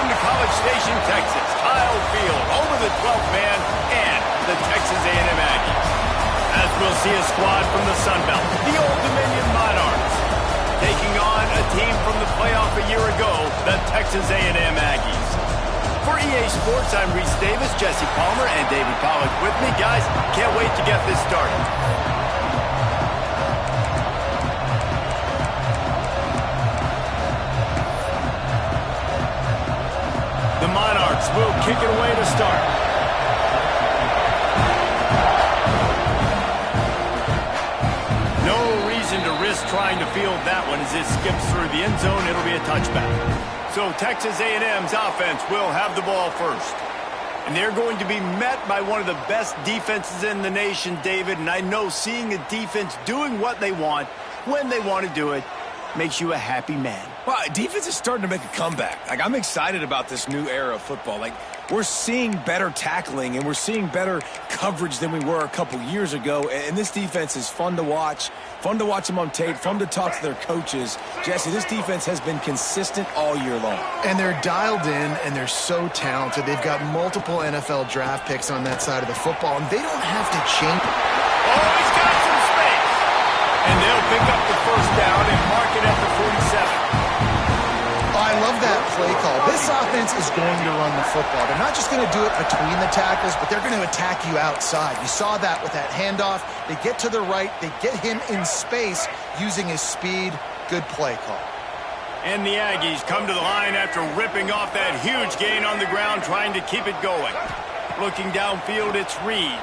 to College Station, Texas. Kyle Field, home of the 12th man and the Texas A&M Aggies. As we'll see a squad from the Sun Belt, the Old Dominion Monarchs, taking on a team from the playoff a year ago, the Texas A&M Aggies. For EA Sports, I'm Reese Davis, Jesse Palmer, and David Pollack with me. Guys, can't wait to get this started. The Monarchs will kick it away to start. No reason to risk trying to field that one as it skips through the end zone. It'll be a touchback. So Texas A&M's offense will have the ball first. And they're going to be met by one of the best defenses in the nation, David. And I know seeing a defense doing what they want, when they want to do it, makes you a happy man. Well, defense is starting to make a comeback. Like, I'm excited about this new era of football. Like, we're seeing better tackling and we're seeing better coverage than we were a couple years ago. And this defense is fun to watch them on tape, fun to talk to their coaches. Jesse, this defense has been consistent all year long. And they're dialed in and they're so talented. They've got multiple NFL draft picks on that side of the football, and they don't have to change. Oh, he's got some space. And they'll pick up the first down and mark it at the 47. I love that play call. This offense is going to run the football. They're not just going to do it between the tackles, but they're going to attack you outside. You saw that with that handoff. They get to the right. They get him in space using his speed. Good play call. And the Aggies come to the line after ripping off that huge gain on the ground, trying to keep it going. Looking downfield, it's Reed.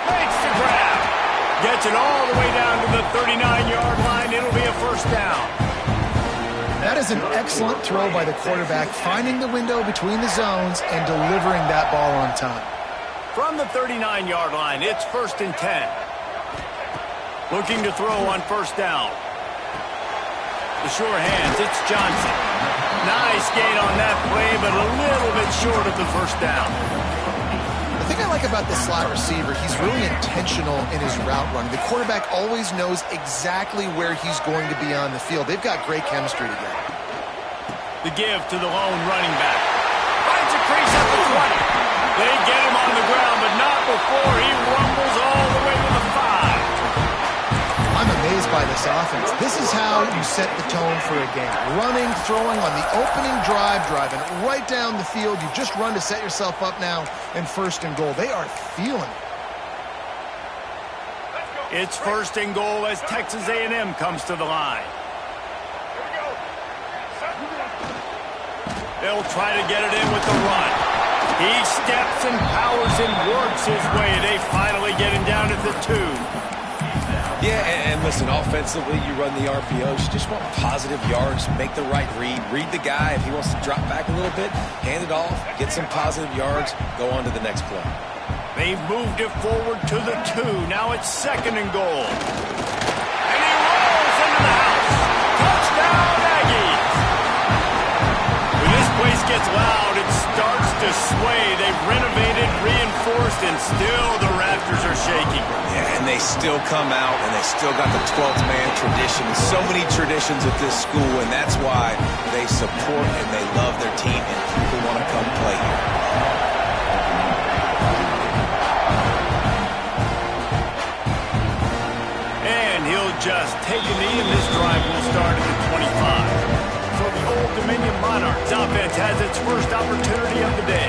Makes the grab. Gets it all the way down to the 39-yard line. It'll be a first down. That is an excellent throw by the quarterback, finding the window between the zones and delivering that ball on time. From the 39-yard line, it's 1st and 10. Looking to throw on first down. The sure hands, it's Johnson. Nice gain on that play, but a little bit short of the first down. The thing I like about this slot receiver, he's really intentional in his route running. The quarterback always knows exactly where he's going to be on the field. They've got great chemistry together. The give to the lone running back. Finds a crease at the 20. They get him on the ground, but not before he rumbles all the way to the 5. I'm amazed by this offense. This is how you set the tone for a game. Running, throwing on the opening drive, driving right down the field. You just run to set yourself up now in 1st and goal. They are feeling it. It's 1st and goal as Texas A&M comes to the line. They'll try to get it in with the run. He steps and powers and works his way. They finally get him down at the 2. Yeah, and listen, offensively, you run the RPOs. You just want positive yards, make the right read the guy. If he wants to drop back a little bit, hand it off, get some positive yards, go on to the next play. They've moved it forward to the 2. Now it's 2nd and goal. And he rolls into the house. Touchdown, Aggies. When this place gets loud, it starts to sway. They've renovated, reinforced, and still the rafters are shaking. Yeah, and they still come out, and they still got the 12th man tradition. So many traditions at this school, and that's why they support and they love their team, and people want to come play here. And he'll just take a knee, and this drive will start at the 25. So the Old Dominion Monarchs offense has its first opportunity of the day.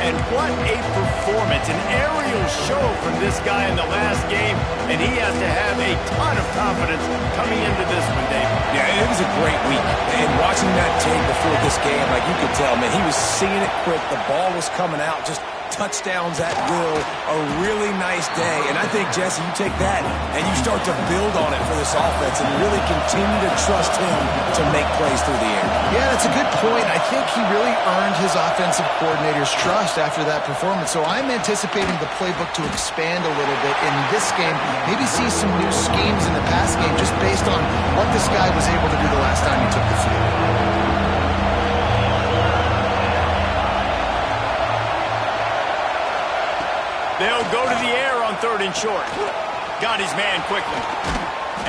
And what a performance, an aerial show from this guy in the last game, and he has to have a ton of confidence coming into this one, Dave. Yeah, it was a great week. And watching that tape before this game, like you could tell, man, he was seeing it quick. The ball was coming out, just touchdowns at will, a really nice day. And I think, Jesse, you take that and you start to build on it for this offense and really continue to trust him to make plays through the air. Yeah, that's a good point. I think he really earned his offensive coordinator's trust after that performance. So I'm anticipating the playbook to expand a little bit in this game, maybe see some new schemes in the pass game just based on what this guy was able to do the last time he took the field. They'll go to the air on 3rd and short. Got his man quickly.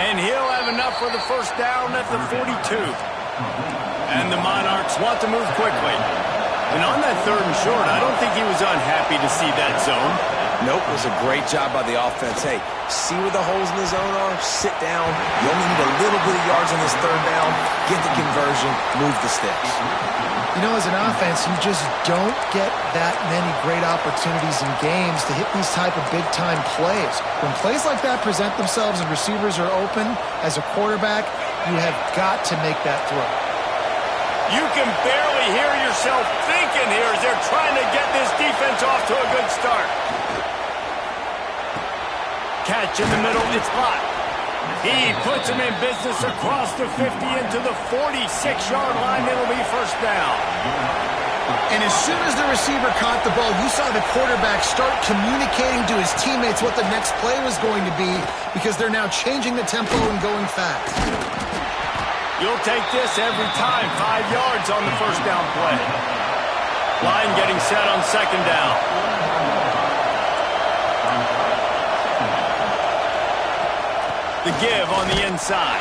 And he'll have enough for the first down at the 42. And the Monarchs want to move quickly. And on that 3rd and short, I don't think he was unhappy to see that zone. Nope, it was a great job by the offense. Hey, see where the holes in the zone are? Sit down. You only need a little bit of yards on this 3rd down. Get the conversion. Move the sticks. You know, as an offense, you just don't get that many great opportunities in games to hit these type of big-time plays. When plays like that present themselves and receivers are open, as a quarterback, you have got to make that throw. You can barely hear yourself thinking here as they're trying to get this defense off to a good start. Catch in the middle, it's Lott. He puts him in business across the 50 into the 46-yard line. It'll be 1st down. And as soon as the receiver caught the ball, you saw the quarterback start communicating to his teammates what the next play was going to be because they're now changing the tempo and going fast. You'll take this every time. 5 yards on the 1st down play. Line getting set on 2nd down. The give on the inside.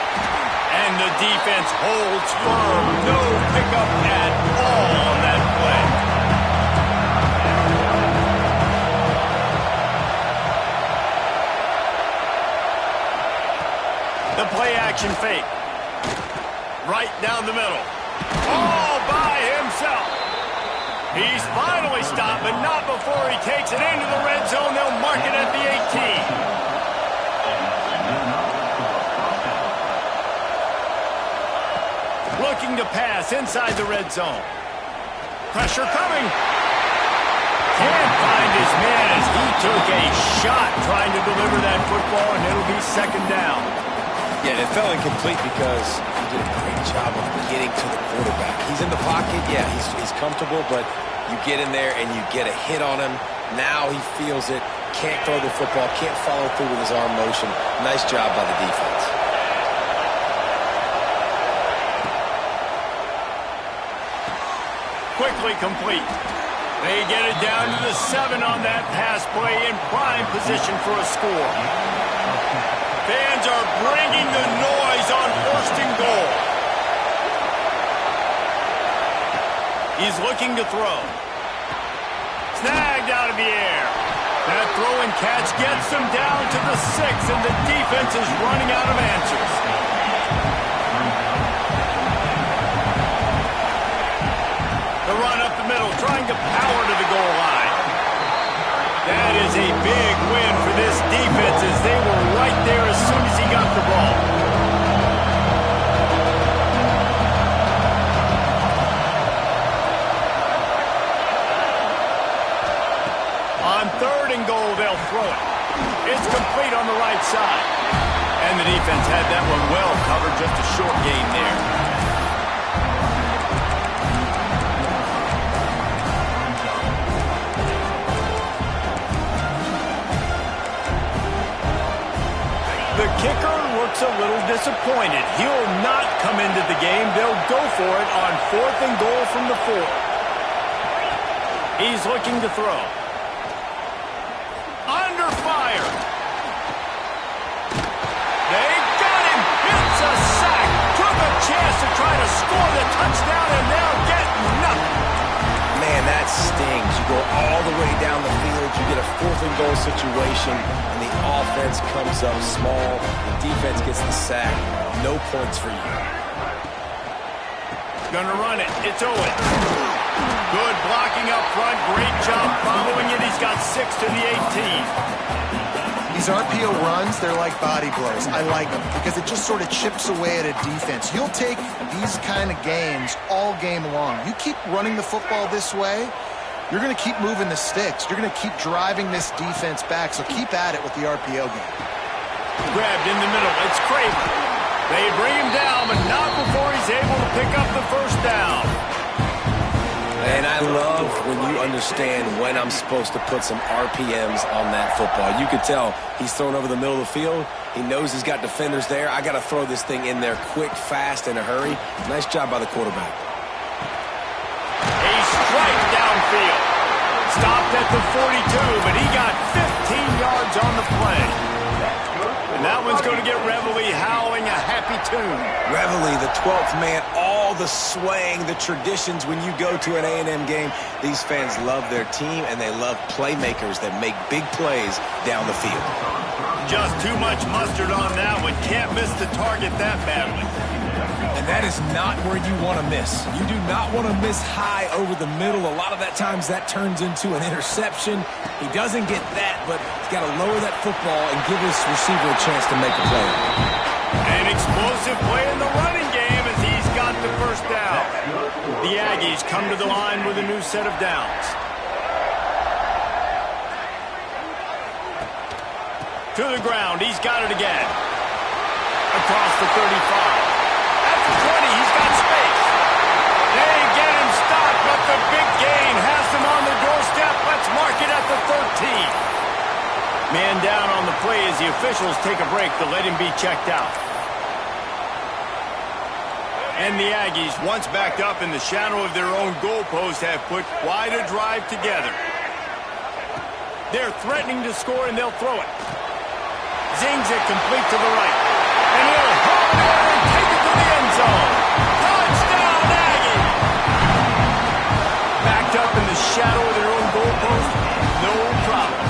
And the defense holds firm. No pickup at all on that play. The play action fake. Right down the middle. All by himself. He's finally stopped, but not before he takes it into the red zone. They'll mark it at the 18. Looking to pass inside the red zone. Pressure coming. Can't find his man as he took a shot trying to deliver that football, and it'll be 2nd down. Yeah, it fell incomplete because he did a great job of getting to the quarterback. He's in the pocket. Yeah, he's comfortable, but you get in there and you get a hit on him. Now he feels it. Can't throw the football. Can't follow through with his arm motion. Nice job by the defense. Quickly complete. They get it down to the 7 on that pass play in prime position for a score. Fans are bringing the noise on 1st and goal. He's looking to throw. Snagged out of the air. That throw and catch gets them down to the 6, and the defense is running out of answers. The run up the middle, trying to power to the goal line. That is a big win for this defense as they were right there as soon as he got the ball. On 3rd and goal, they'll throw it. It's complete on the right side. And the defense had that one well covered, just a short gain there. The kicker looks a little disappointed. He'll not come into the game. They'll go for it on 4th and goal from the 4. He's looking to throw. Under fire. They got him. It's a sack. Took a chance to try to score the touchdown, and they'll get nothing. Man, that stings. You go all the way down the field. You get a 4th and goal situation, and the offense comes up small. The defense gets the sack. No points for you. Gonna run it. It's Owen. Good blocking up front. Great job following it. He's got 6 to the 18. These RPO runs, they're like body blows. I like them because it just sort of chips away at a defense. You'll take these kind of games all game long. You keep running the football this way, you're going to keep moving the sticks. You're going to keep driving this defense back, so keep at it with the RPO game. Grabbed in the middle. It's Kramer. They bring him down, but not before he's able to pick up the 1st down. And I love when you understand when I'm supposed to put some RPMs on that football. You could tell he's thrown over the middle of the field. He knows he's got defenders there. I got to throw this thing in there quick, fast, in a hurry. Nice job by the quarterback. A strike downfield. Stopped at the 42, but he got 15 yards on the play. And that one's going to get Reveille howling a happy tune. Reveille, the 12th man, all all the swaying, the traditions when you go to an A&M game. These fans love their team, and they love playmakers that make big plays down the field. Just too much mustard on that one. Can't miss the target that badly. And that is not where you want to miss. You do not want to miss high over the middle. A lot of that times that turns into an interception. He doesn't get that, but he's got to lower that football and give his receiver a chance to make a play. An explosive play in the running game as he's got the first down. The Aggies come to the line with a new set of downs. To the ground, he's got it again. Across the 35. At the 20, he's got space. They get him stopped, but the big gain has him on the doorstep. Let's mark it at the 13. Man down on the play as the officials take a break to let him be checked out. And the Aggies, once backed up in the shadow of their own goalpost, have put quite a drive together. They're threatening to score, and they'll throw it. Zings it complete to the right. And he'll haul it in and take it to the end zone. Touchdown, Aggie! Backed up in the shadow of their own goalpost, no problem.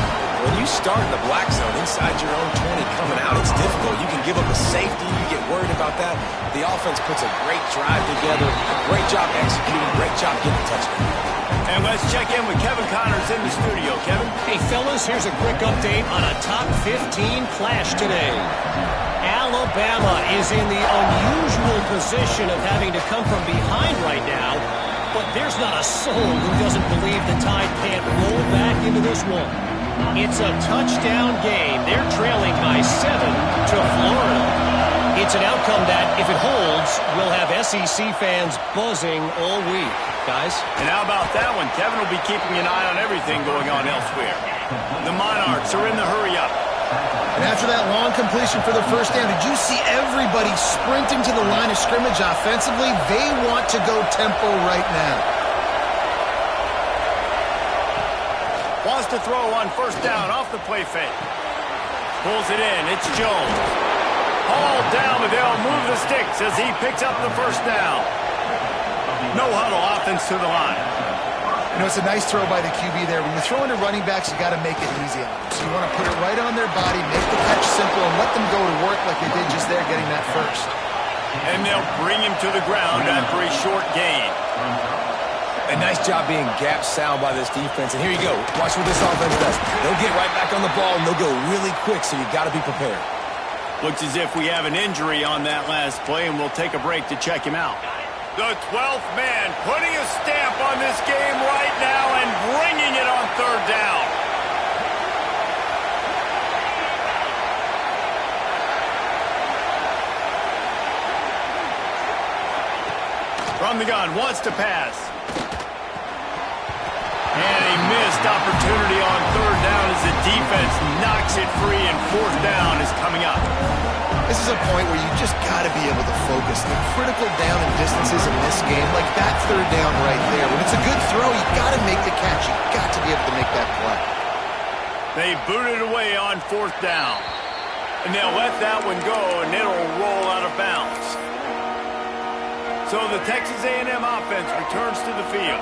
When you start in the black zone inside your own 20 coming out, it's difficult. You can give up a safety. You get worried about that. The offense puts a great drive together. Great job executing. Great job getting a touchdown. And let's check in with Kevin Connors in the studio. Kevin? Hey, fellas, here's a quick update on a top 15 clash today. Alabama is in the unusual position of having to come from behind right now, but there's not a soul who doesn't believe the Tide can't roll back into this one. It's a touchdown game. They're trailing by 7 to Florida. It's an outcome that, if it holds, will have SEC fans buzzing all week. Guys? And how about that one? Kevin will be keeping an eye on everything going on elsewhere. The Monarchs are in the hurry-up. And after that long completion for the first down, did you see everybody sprinting to the line of scrimmage offensively? They want to go tempo right now. Wants to throw on first down off the play fake. Pulls it in. It's Jones. Hauled down, but they'll move the sticks as he picks up the first down. No huddle, offense to the line. You know, it's a nice throw by the QB there. When you're throwing to running backs, you got to make it easy on them. So you want to put it right on their body, make the catch simple, and let them go to work like they did just there getting that first. And they'll bring him to the ground after a short gain. A nice job being gap sound by this defense. And here you go. Watch what this offense does. They'll get right back on the ball, and they'll go really quick, so you got to be prepared. Looks as if we have an injury on that last play, and we'll take a break to check him out. The 12th man putting a stamp on this game right now and bringing it on third down. From the gun, wants to pass. And a missed opportunity on third down as the defense knocks it free, and fourth down is coming up. This is a point where you just got to be able to focus. The critical down and distances in this game, like that third down right there. When it's a good throw, you got to make the catch. You got to be able to make that play. They boot it away on fourth down. And they'll let that one go, and it'll roll out of bounds. So the Texas A&M offense returns to the field.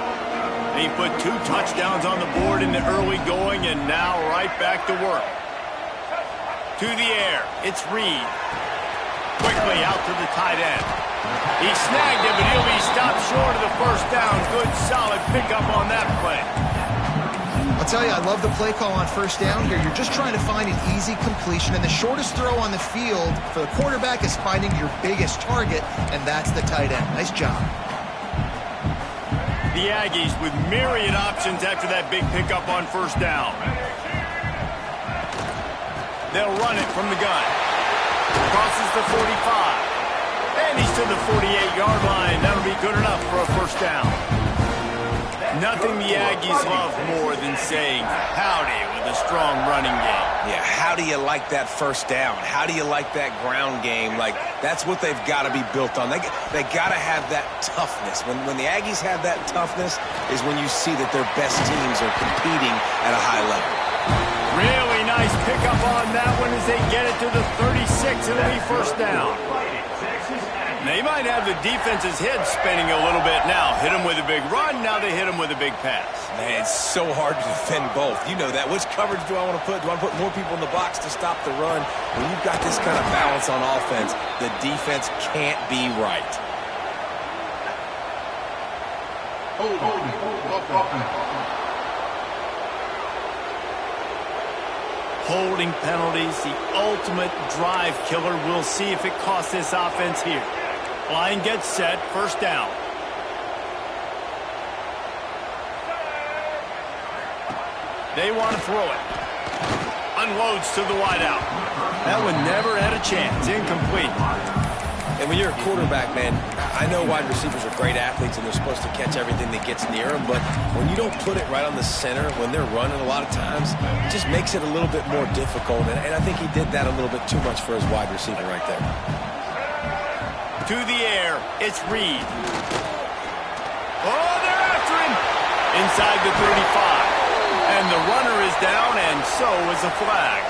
They put 2 touchdowns on the board in the early going, and now right back to work. To the air, it's Reed. Quickly out to the tight end. He snagged it, but he'll be stopped short of the first down. Good, solid pickup on that play. I'll tell you, I love the play call on first down here. You're just trying to find an easy completion, and the shortest throw on the field for the quarterback is finding your biggest target, and that's the tight end. Nice job. The Aggies with myriad options after that big pickup on first down. They'll run it from the gun. Crosses the 45. And he's to the 48-yard line. That'll be good enough for a first down. Nothing the Aggies love more than saying howdy with a strong running game. Yeah, how do you like that first down? How do you like that ground game? Like, that's what they've got to be built on. They got to have that toughness. When the Aggies have that toughness is when you see that their best teams are competing at a high level. Really nice pickup on that one as they get it to the 36. It'll be first down. They might have the defense's head spinning a little bit now. Hit them with a big run, now they hit them with a big pass. Man, it's so hard to defend both. You know that. Which coverage do I want to put? Do I want to put more people in the box to stop the run? When you've got this kind of balance on offense, the defense can't be right. Holding penalties, the ultimate drive killer. We'll see if it costs this offense here. Line gets set, first down. They want to throw it. Unloads to the wideout. That one never had a chance. Incomplete. And when you're a quarterback, man, I know wide receivers are great athletes and they're supposed to catch everything that gets near them, but when you don't put it right on the center, when they're running a lot of times, it just makes it a little bit more difficult. And I think he did that a little bit too much for his wide receiver right there. To the air, it's Reed. Oh, they're after him. Inside the 35. And the runner is down, and so is the flag.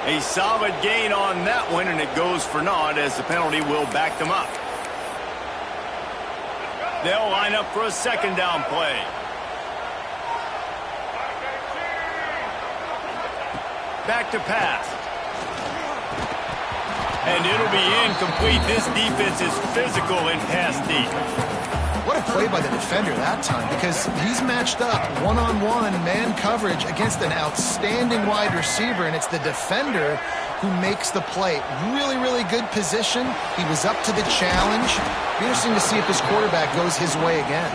A solid gain on that one, and it goes for naught as the penalty will back them up. They'll line up for a second down play. Back to pass. And it'll be incomplete. This defense is physical and pass deep. What a play by the defender that time, because he's matched up one-on-one man coverage against an outstanding wide receiver, and it's the defender who makes the play. Really, really good position. He was up to the challenge. Be interesting to see if his quarterback goes his way again.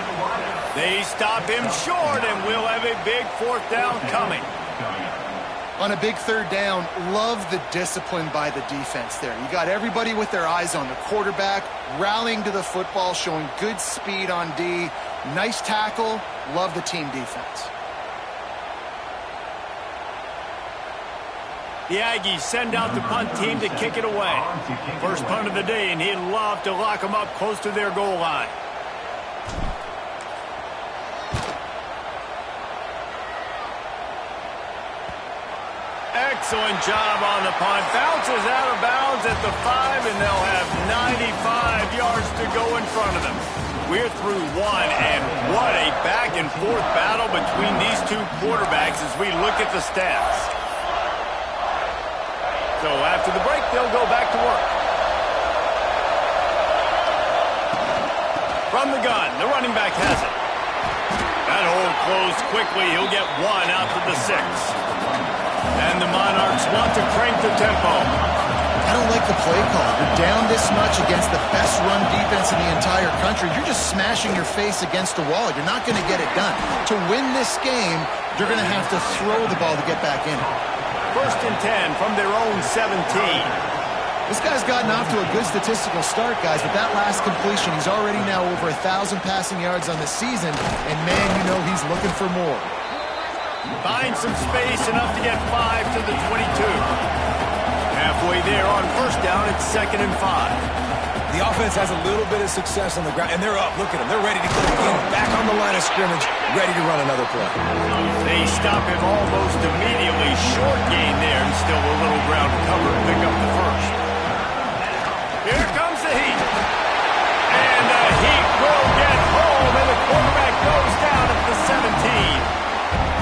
They stop him short, and we'll have a big fourth down coming. On a big third down, love the discipline by the defense there. You got everybody with their eyes on the quarterback, rallying to the football, showing good speed on D. Nice tackle. Love the team defense. The Aggies send out the punt team to kick it away. First punt of the day, and he'd love to lock them up close to their goal line. Excellent job on the punt. Bounces out of bounds at the 5, and they'll have 95 yards to go in front of them. We're through one, and what a back-and-forth battle between these two quarterbacks as we look at the stats. So after the break, they'll go back to work. From the gun, the running back has it. That hole closed quickly. He'll get one out to the 6. And the Monarchs want to crank the tempo. I don't like the play call. You're down this much against the best run defense in the entire country. You're just smashing your face against the wall. You're not going to get it done. To win this game, you're going to have to throw the ball to get back in it. First and 10 from their own 17. This guy's gotten off to a good statistical start, guys, but that last completion, he's already now over 1,000 passing yards on the season, and man, you know he's looking for more. Find some space, enough to get 5 to the 22. Halfway there on first down, it's 2nd and 5. The offense has a little bit of success on the ground, and they're up. Look at them. They're ready to go again. Back on the line of scrimmage, ready to run another play. They stop him almost immediately. Short gain there, and still a little ground to cover and pick up the first. Here comes the heat. And the heat will get home, and the quarterback goes down at the 17.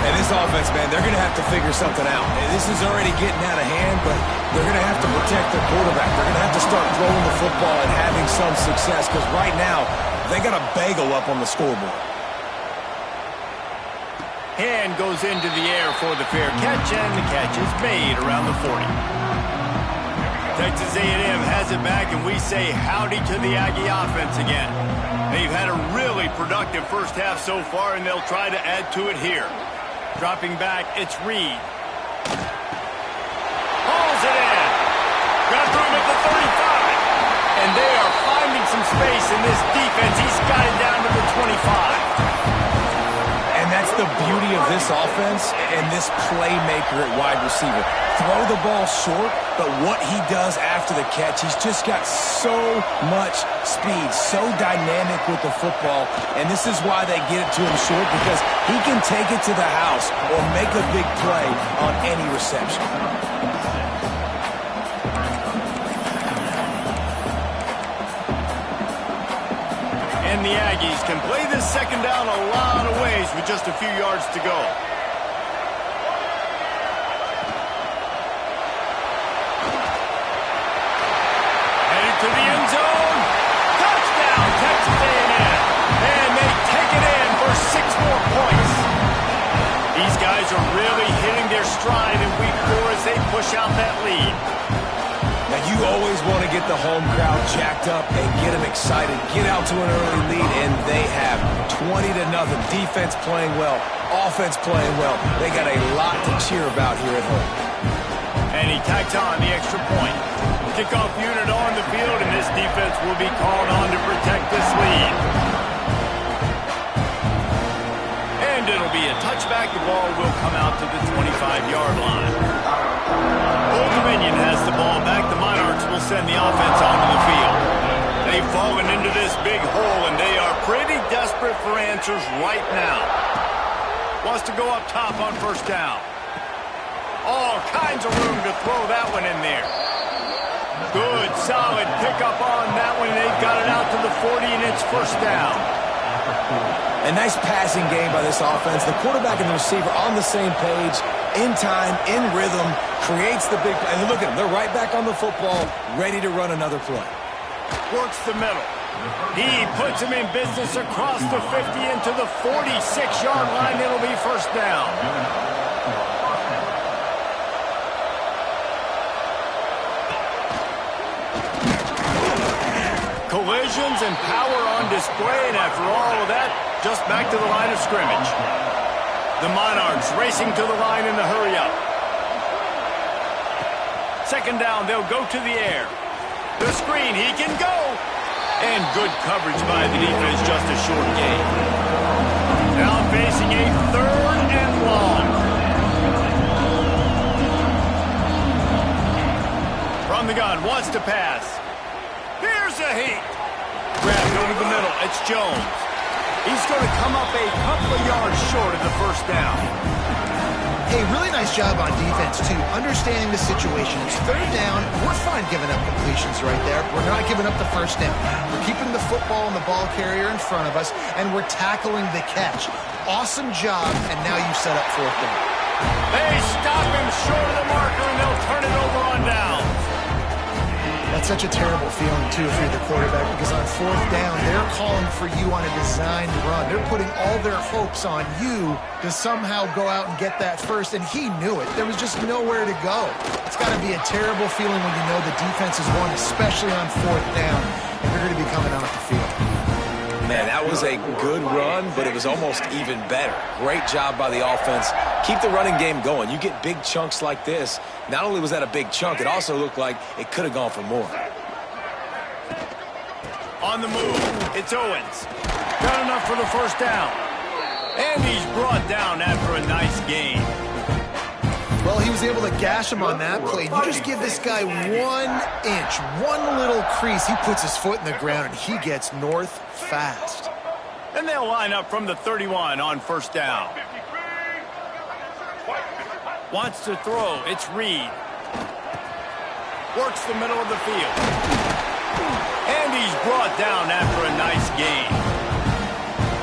And this offense, man, they're going to have to figure something out. This is already getting out of hand, but they're going to have to protect their quarterback. They're going to have to start throwing the football and having some success, because right now, they got a bagel up on the scoreboard. Hand goes into the air for the fair catch, and the catch is made around the 40. Texas A&M has it back, and we say howdy to the Aggie offense again. They've had a really productive first half so far, and they'll try to add to it here. Dropping back, it's Reed. Hauls it in. Got room at the 35. And they are finding some space in this defense. He's got it down to the 25. And that's the beauty of this offense and this playmaker at wide receiver. Throw the ball short, but what he does after the catch, he's just got so much speed, so dynamic with the football, and this is why they get it to him short, because he can take it to the house or make a big play on any reception. And the Aggies can play this second down a lot of ways with just a few yards to go. Headed to the end zone. Touchdown, Texas A&M. And they take it in for 6 more points. These guys are really hitting their stride in week 4 as they push out that lead. Now, you always want to get the home crowd jacked up and get them excited. Get out to an early lead, and they have 20-0. Defense playing well, offense playing well. They got a lot to cheer about here at home. And he tacks on the extra point. Kickoff unit on the field, and this defense will be called on to protect this lead. And it'll be a touchback. The ball will come out to the 25-yard line. Old Dominion has the ball back. The Monarchs will send the offense onto the field. They've fallen into this big hole, and they are pretty desperate for answers right now. Wants to go up top on first down. All kinds of room to throw that one in there. Good, solid pickup on that one. They've got it out to the 40, and it's first down. A nice passing game by this offense. The quarterback and the receiver on the same page, in time, in rhythm, creates the big play. And look at them. They're right back on the football, ready to run another play. Works the middle. He puts him in business across the 50 into the 46-yard line. It'll be first down. Collisions and power on display, and after all of that, just back to the line of scrimmage. The Monarchs racing to the line in the hurry-up. Second down, they'll go to the air. The screen, he can go. And good coverage by the defense, just a short gain. Now facing a 3rd and long. From the gun, wants to pass. Here's a heat. Grabbed over the middle, it's Jones. He's going to come up a couple of yards short of the first down. Hey, really nice job on defense, too. Understanding the situation. It's 3rd down. We're fine giving up completions right there. We're not giving up the first down. We're keeping the football and the ball carrier in front of us, and we're tackling the catch. Awesome job, and now you set up 4th down. They stop him short of the marker, and they'll turn it over on down. That's such a terrible feeling, too, if you're the quarterback, because on 4th down, they're calling for you on a designed run. They're putting all their hopes on you to somehow go out and get that first, and he knew it. There was just nowhere to go. It's got to be a terrible feeling when you know the defense is won, especially on 4th down, and they're going to be coming out the field. Man, that was a good run, but it was almost even better. Great job by the offense. Keep the running game going. You get big chunks like this. Not only was that a big chunk, it also looked like it could have gone for more. On the move, it's Owens. Got enough for the first down. And he's brought down after a nice gain. Well, he was able to gash him on that play. You just give this guy 1 inch, one little crease. He puts his foot in the ground, and he gets north fast. And they'll line up from the 31 on first down. Wants to throw. It's Reed. Works the middle of the field. And he's brought down after a nice gain.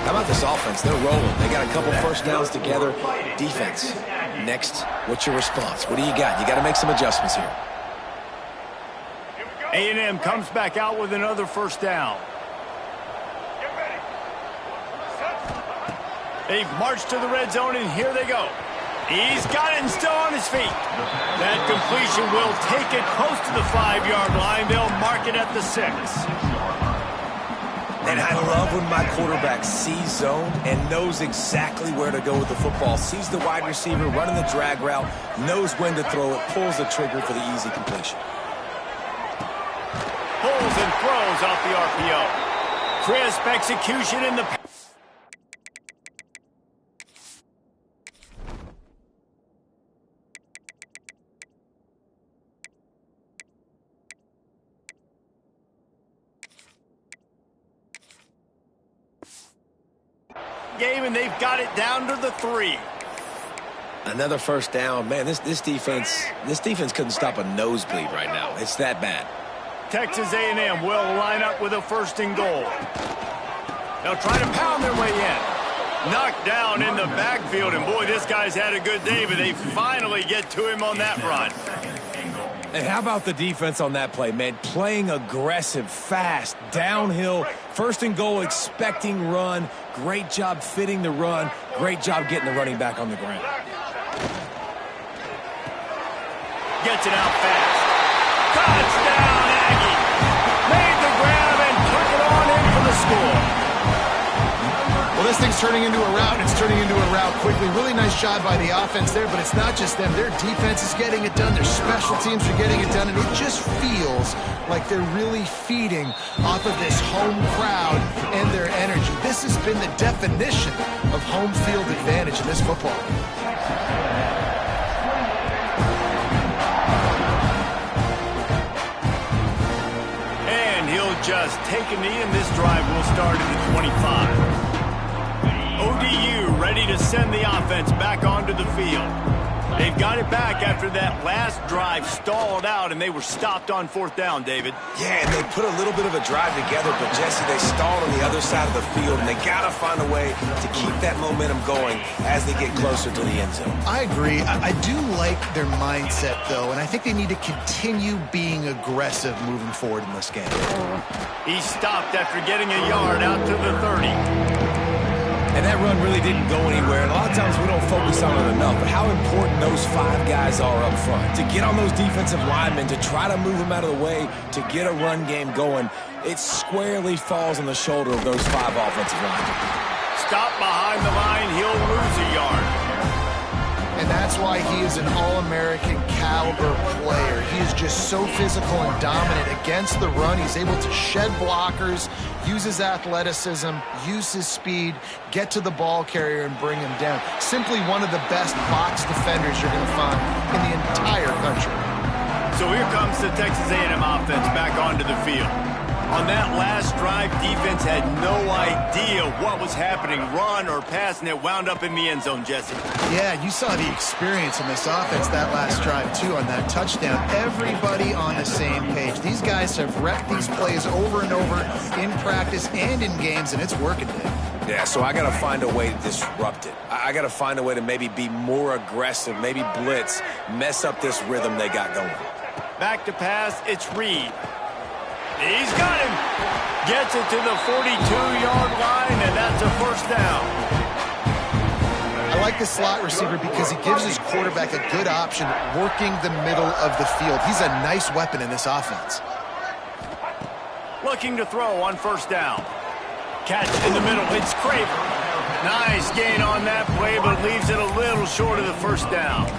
How about this offense? They're rolling. They got a couple first downs together. Defense. Next, what's your response? What do you got? You got to make some adjustments here. A&M comes back out with another first down. They've marched to the red zone, and here they go. He's got it and still on his feet. That completion will take it close to the 5-yard line. They'll mark it at the 6. And I love when my quarterback sees zone and knows exactly where to go with the football. Sees the wide receiver running the drag route, knows when to throw it, pulls the trigger for the easy completion. Pulls and throws off the RPO. Crisp execution in the... game, and they've got it down to the 3. Another first down. Man, this defense couldn't stop a nosebleed right now. It's that bad. Texas A&M will line up with a 1st and goal. They'll try to pound their way in. Knocked down in the backfield, and boy, this guy's had a good day, but they finally get to him on that run. And how about the defense on that play, man? Playing aggressive, fast, downhill, 1st and goal, expecting run. Great job fitting the run. Great job getting the running back on the ground. Gets it out fast. Touchdown, Aggie. Made the grab and took it on in for the score. Well, this thing's turning into a rout, and it's turning into a rout quickly. Really nice job by the offense there, but it's not just them. Their defense is getting it done. Their special teams are getting it done, and it just feels like they're really feeding off of this home crowd and their energy. This has been the definition of home field advantage in this football. And he'll just take a knee, and this drive will start at the 25. ODU ready to send the offense back onto the field. They've got it back after that last drive stalled out, and they were stopped on 4th down, David. Yeah, and they put a little bit of a drive together, but, Jesse, they stalled on the other side of the field, and they got to find a way to keep that momentum going as they get closer to the end zone. I agree. I do like their mindset, though, and I think they need to continue being aggressive moving forward in this game. He stopped after getting a yard out to the 30. And that run really didn't go anywhere. And a lot of times we don't focus on it enough, but how important those 5 guys are up front. To get on those defensive linemen, to try to move them out of the way, to get a run game going, it squarely falls on the shoulder of those 5 offensive linemen. Stop behind the line, he'll lose a yard. And that's why he is an All-American caliber player. He is just so physical and dominant against the run. He's able to shed blockers, use his athleticism, use his speed, get to the ball carrier and bring him down. Simply one of the best box defenders you're going to find in the entire country. So here comes the Texas A&M offense back onto the field. On that last drive, defense had no idea what was happening, run or pass, and it wound up in the end zone, Jesse. Yeah, you saw the experience in this offense that last drive, too, on that touchdown. Everybody on the same page. These guys have wrecked these plays over and over in practice and in games, and it's working, Dave. Yeah, so I got to find a way to disrupt it. I got to find a way to maybe be more aggressive, maybe blitz, mess up this rhythm they got going. Back to pass, it's Reed. He's got him. Gets it to the 42-yard line, and that's a 1st down. I like the slot receiver because he gives his quarterback a good option working the middle of the field. He's a nice weapon in this offense. Looking to throw on 1st down. Catch in the middle. It's Craver. Nice gain on that play, but leaves it a little short of the 1st down.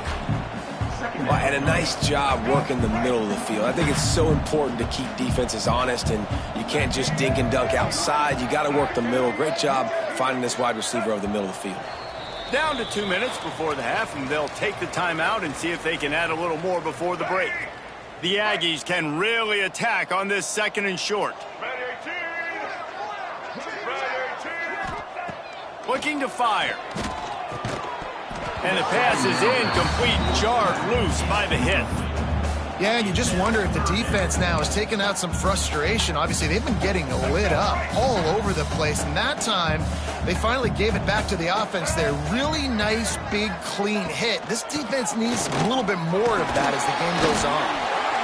And a nice job working the middle of the field. I think it's so important to keep defenses honest, and you can't just dink and dunk outside. You got to work the middle. Great job finding this wide receiver over the middle of the field. Down to 2 minutes before the half, and they'll take the timeout and see if they can add a little more before the break. The Aggies can really attack on this 2nd and short. Looking to fire. And the pass is incomplete, jarred loose by the hit. Yeah, and you just wonder if the defense now is taking out some frustration. Obviously, they've been getting lit up all over the place, and that time they finally gave it back to the offense there. Really nice, big, clean hit. This defense needs a little bit more of that as the game goes on.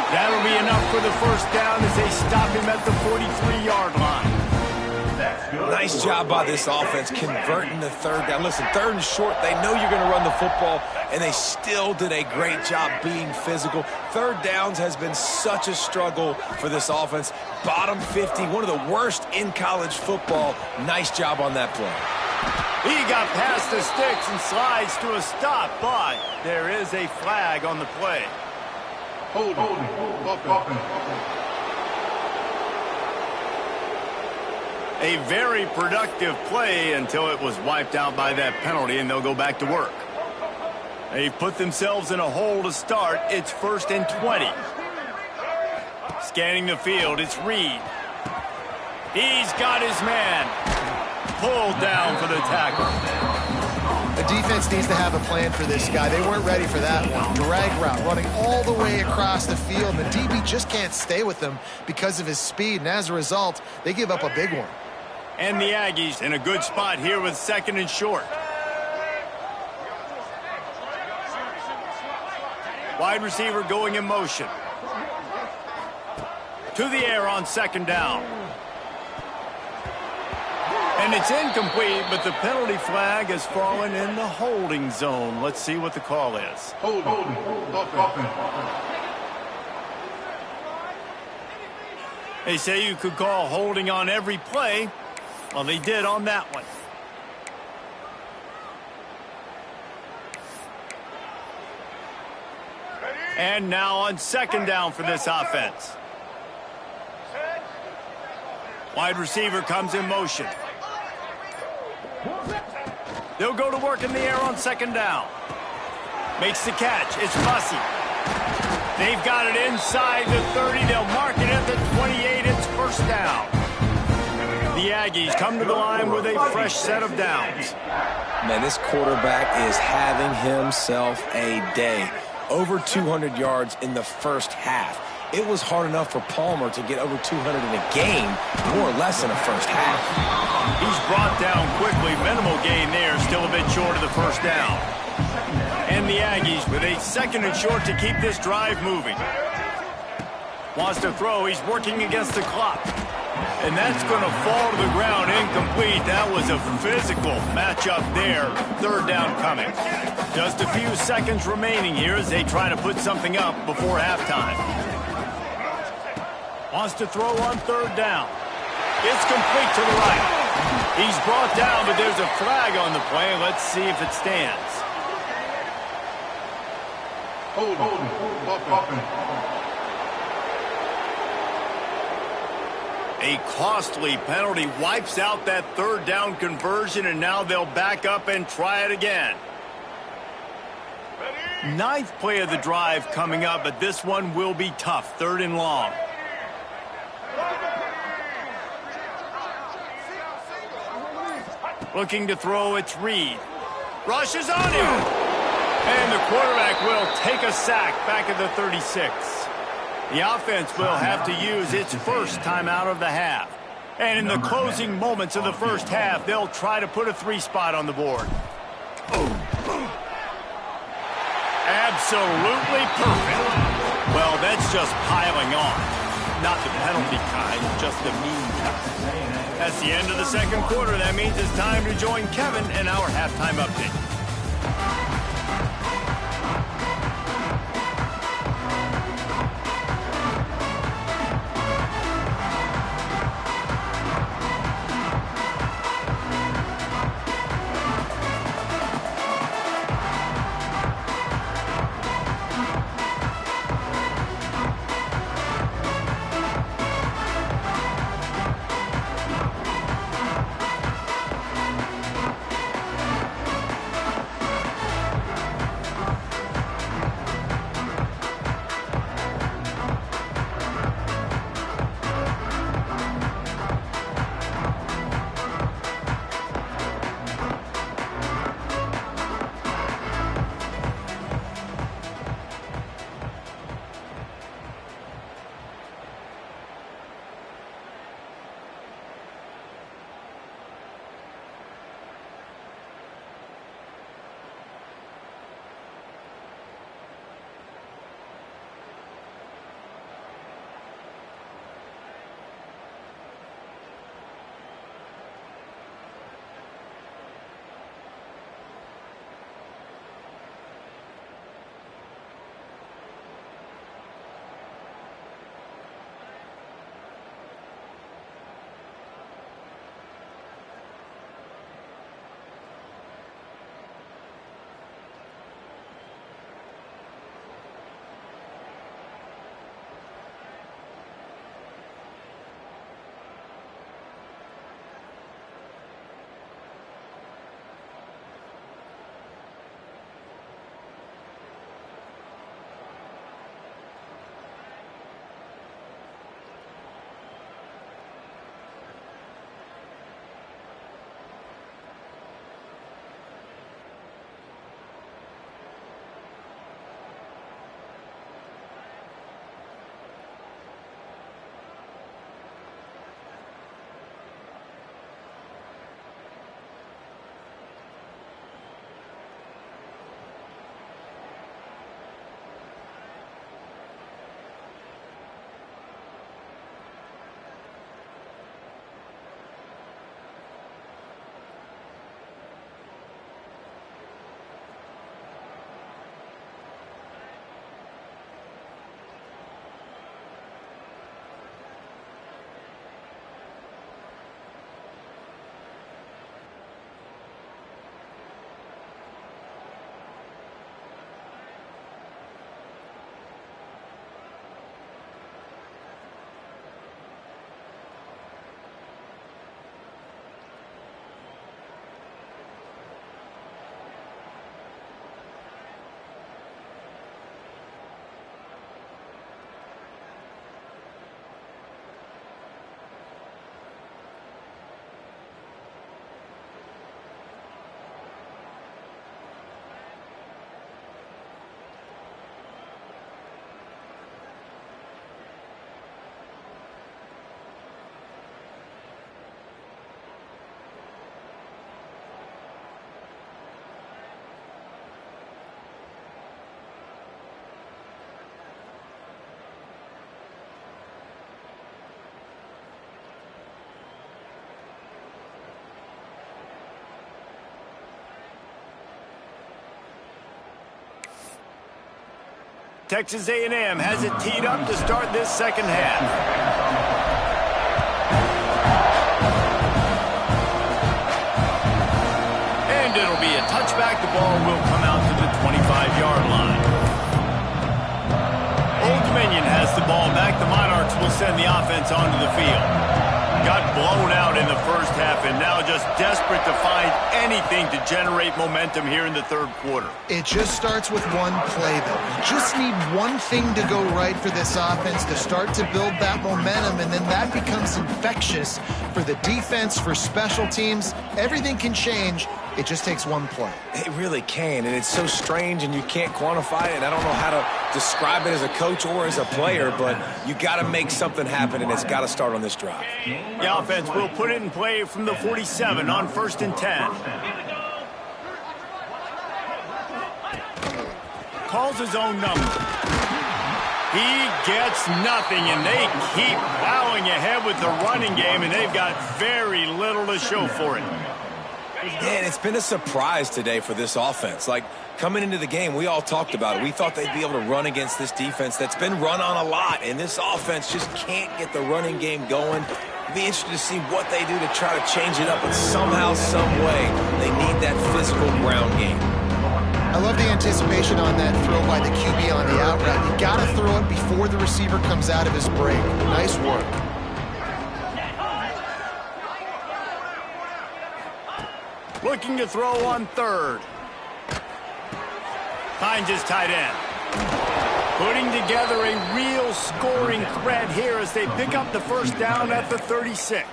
That'll be enough for the 1st down as they stop him at the 43-yard line. Nice job by this offense converting the 3rd down. Listen, 3rd and short, they know you're going to run the football, and they still did a great job being physical. 3rd downs has been such a struggle for this offense. Bottom 50, one of the worst in college football. Nice job on that play. He got past the sticks and slides to a stop, but there is a flag on the play. Hold on. A very productive play until it was wiped out by that penalty, and they'll go back to work. They've put themselves in a hole to start. It's 1st and 20. Scanning the field, it's Reed. He's got his man. pulled down for the tackle. The defense needs to have a plan for this guy. They weren't ready for that one. Drag route, running all the way across the field. The DB just can't stay with him because of his speed, and as a result, they give up a big one. And the Aggies in a good spot here with 2nd and short. Wide receiver going in motion. To the air on 2nd down. And it's incomplete, but the penalty flag has fallen in the holding zone. Let's see what the call is. Holding. Offense. They say you could call holding on every play. Well, they did on that one. And now on 2nd down for this offense. Wide receiver comes in motion. They'll go to work in the air on 2nd down. Makes the catch. It's Bussey. They've got it inside the 30. They'll mark it at the 28. It's 1st down. The Aggies come to the line with a fresh set of downs. Man, this quarterback is having himself a day. Over 200 yards in the first half. It was hard enough for Palmer to get over 200 in a game, more or less in the first half. He's brought down quickly. Minimal gain there, still a bit short of the 1st down. And the Aggies with a 2nd and short to keep this drive moving. Wants to throw. He's working against the clock. And that's going to fall to the ground incomplete. That was a physical matchup there. 3rd down coming. Just a few seconds remaining here as they try to put something up before halftime. Wants to throw on 3rd down. It's complete to the right. He's brought down, but there's a flag on the play. Let's see if it stands. Holding. Offense. A costly penalty wipes out that 3rd down conversion, and now they'll back up and try it again. 9th play of the drive coming up, but this one will be tough. 3rd and long. Looking to throw, it's Reed. Rushes on him. And the quarterback will take a sack back at the 36. The offense will have to use its first timeout of the half. And in the closing moments of the first half, they'll try to put a 3 spot on the board. Absolutely perfect. Well, that's just piling on. Not the penalty kind, just the mean kind. That's the end of the 2nd quarter. That means it's time to join Kevin in our halftime update. Texas A&M has it teed up to start this second half. And it'll be a touchback. The ball will come out to the 25-yard line. Old Dominion has the ball back. The Monarchs will send the offense onto the field. Got blown out in the first half and now just desperate to find anything to generate momentum here in the third quarter. It just starts with one play, though. You just need one thing to go right for this offense to start to build that momentum, and then that becomes infectious for the defense, for special teams. Everything can change. It just takes one play. It really can, and it's so strange, and you can't quantify it. I don't know how to describe it as a coach or as a player, but you got to make something happen, and it's got to start on this drive. The offense will put it in play from the 47 on 1st and 10. Calls his own number. He gets nothing, and they keep plowing ahead with the running game, and they've got very little to show for it. Yeah, and it's been a surprise today for this offense. Like, coming into the game, we all talked about it. We thought they'd be able to run against this defense that's been run on a lot, and this offense just can't get the running game going. It'll be interesting to see what they do to try to change it up, but somehow, some way, they need that physical ground game. I love the anticipation on that throw by the QB on the out route. You got to throw it before the receiver comes out of his break. Nice work. Looking to throw on 3rd. Finds his tight end. Putting together a real scoring threat here as they pick up the first down at the 36.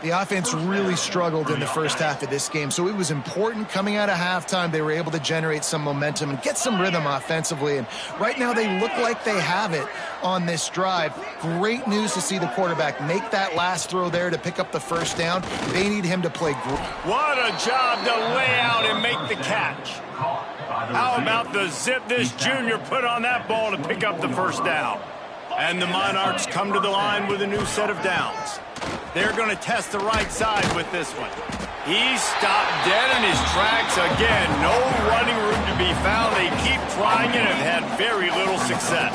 The offense really struggled in the first half of this game, so it was important coming out of halftime. They were able to generate some momentum and get some rhythm offensively, and right now they look like they have it on this drive. Great news to see the quarterback make that last throw there to pick up the first down. They need him to play great. What a job to lay out and make the catch. How about the zip this junior put on that ball to pick up the first down? And the Monarchs come to the line with a new set of downs. They're going to test the right side with this one. He stopped dead in his tracks again. No running room to be found. They keep trying it and have had very little success.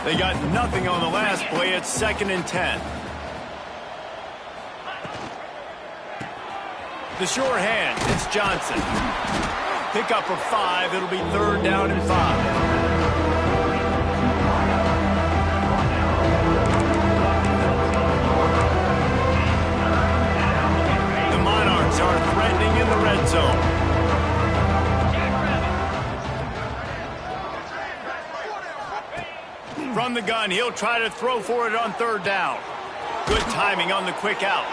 They got nothing on the last play. It's 2nd and 10. The sure hand, it's Johnson. Pick up of 5. It'll be 3rd down and 5. Are threatening in the red zone. From the gun, he'll try to throw for it on 3rd down. Good timing on the quick out.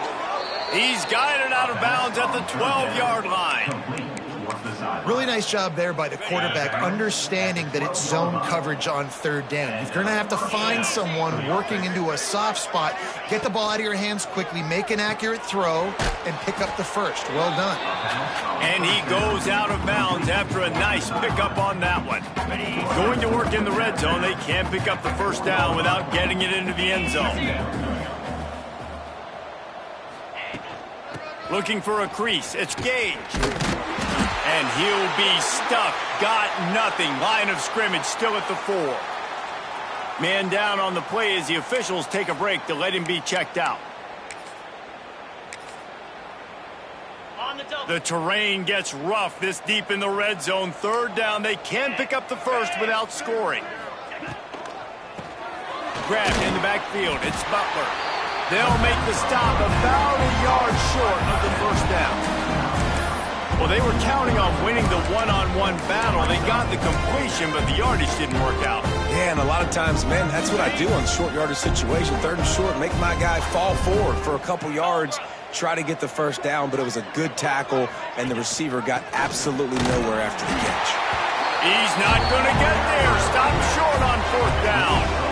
He's guided out of bounds at the 12-yard line. Really nice job there by the quarterback, understanding that it's zone coverage on 3rd down. You're going to have to find someone working into a soft spot, get the ball out of your hands quickly, make an accurate throw, and pick up the first. Well done. And he goes out of bounds after a nice pickup on that one. Going to work in the red zone, they can't pick up the first down without getting it into the end zone. Looking for a crease, it's Gage. And he'll be stuck. Got nothing. Line of scrimmage still at the 4. Man down on the play as the officials take a break to let him be checked out. The terrain gets rough this deep in the red zone. 3rd down. They can pick up the first without scoring. Grabbed in the backfield. It's Butler. They'll make the stop about a yard short of the first down. Well, they were counting on winning the one-on-one battle. They got the completion, but the yardage didn't work out. Yeah, and a lot of times, man, that's what I do on short yardage situation. 3rd and short, make my guy fall forward for a couple yards, try to get the first down, but it was a good tackle, and the receiver got absolutely nowhere after the catch. He's not going to get there. Stop short on 4th down.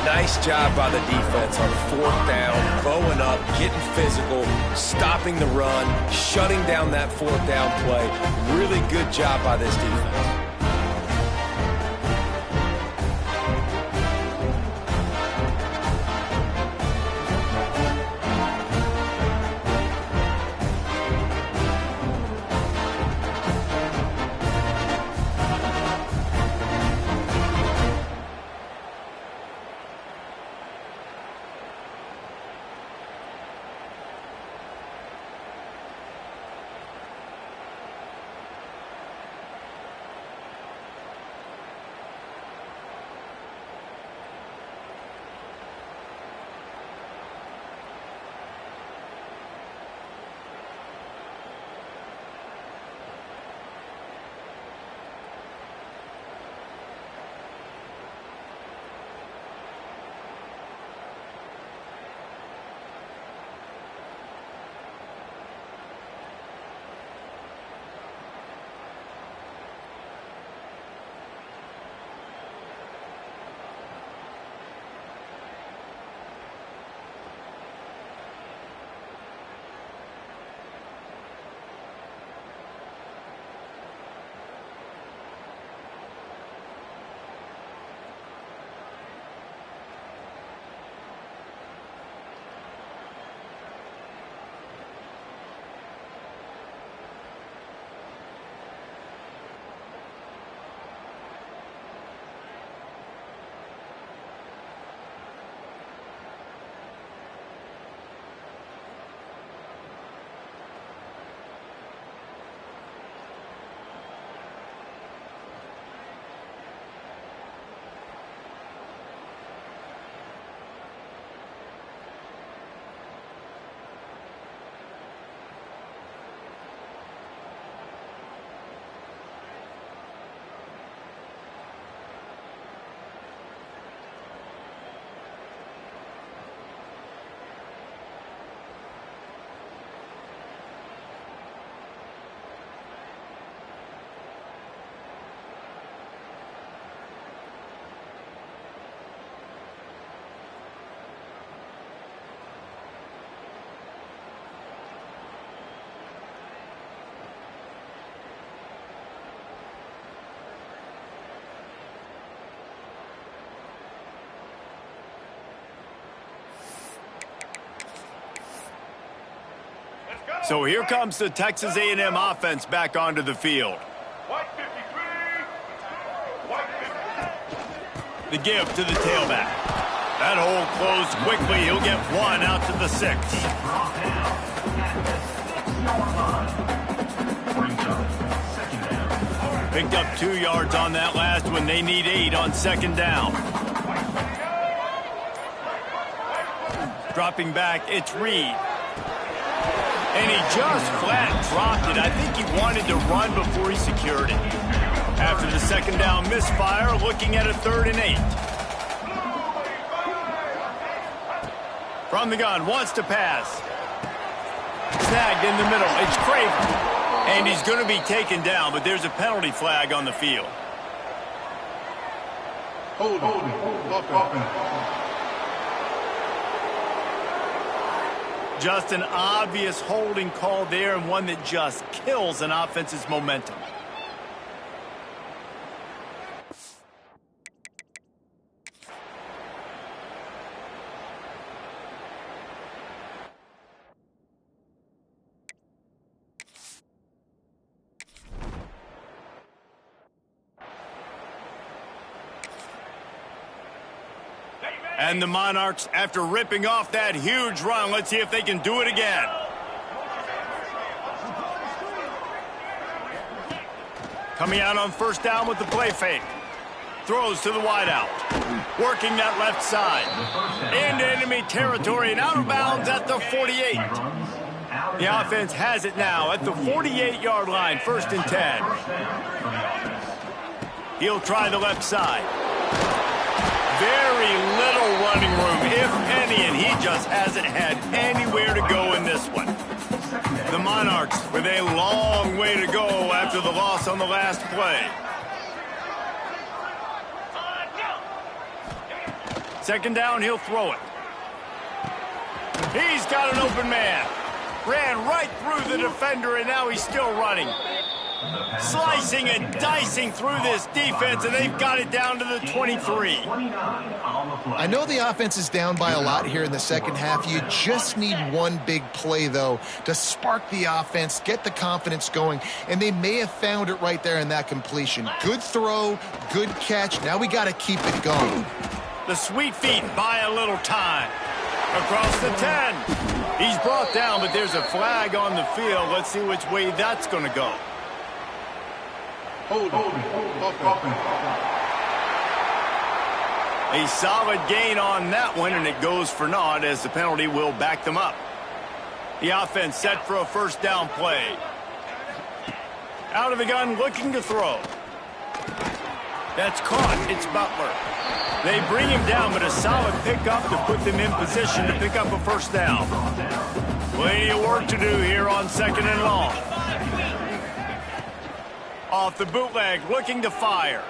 Nice job by the defense on 4th down, bowing up, getting physical, stopping the run, shutting down that 4th down play. Really good job by this defense. So here comes the Texas A&M offense back onto the field. The give to the tailback. That hole closed quickly. He'll get one out to the 6. Picked up 2 yards on that last one. They need 8 on 2nd down. Dropping back, it's Reed. And he just flat dropped it. I think he wanted to run before he secured it. After the 2nd down misfire, looking at a 3rd and 8. From the gun, wants to pass. Snagged in the middle. It's Craven. And he's going to be taken down, but there's a penalty flag on the field. Hold on. Just an obvious holding call there, and one that just kills an offense's momentum. And the Monarchs, after ripping off that huge run, let's see if they can do it again. Coming out on 1st down with the play fake. Throws to the wideout. Working that left side. Into enemy territory and out of bounds at the 48. The offense has it now at the 48-yard line, 1st and 10. He'll try the left side. Very little running room, if any, and he just hasn't had anywhere to go in this one. The Monarchs with a long way to go after the loss on the last play. 2nd down, he'll throw it. He's got an open man. Ran right through the defender, and now he's still running. Slicing and dicing through this defense, and they've got it down to the 23. I know the offense is down by a lot here in the 2nd half. You just need one big play, though, to spark the offense, get the confidence going, and they may have found it right there in that completion. Good throw, good catch. Now we got to keep it going. The sweet feet buy a little time. Across the 10. He's brought down, but there's a flag on the field. Let's see which way that's going to go. A solid gain on that one, and it goes for naught as the penalty will back them up. The offense set for a 1st down play. Out of the gun, looking to throw. That's caught. It's Butler. They bring him down, but a solid pickup to put them in position to pick up a 1st down. Plenty of work to do here on 2nd and long. Off the bootleg, looking to fire.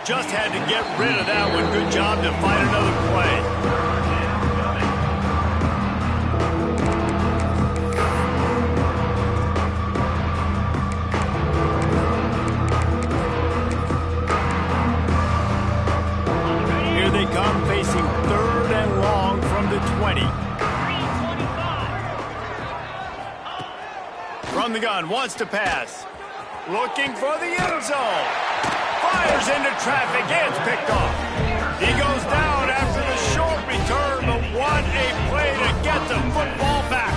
Just had to get rid of that one. Good job to find another play. Here they come, facing 3rd and long from the 20. From the gun, wants to pass. Looking for the end zone. Fires into traffic. It's picked off. He goes down after the short return, but what a play to get the football back.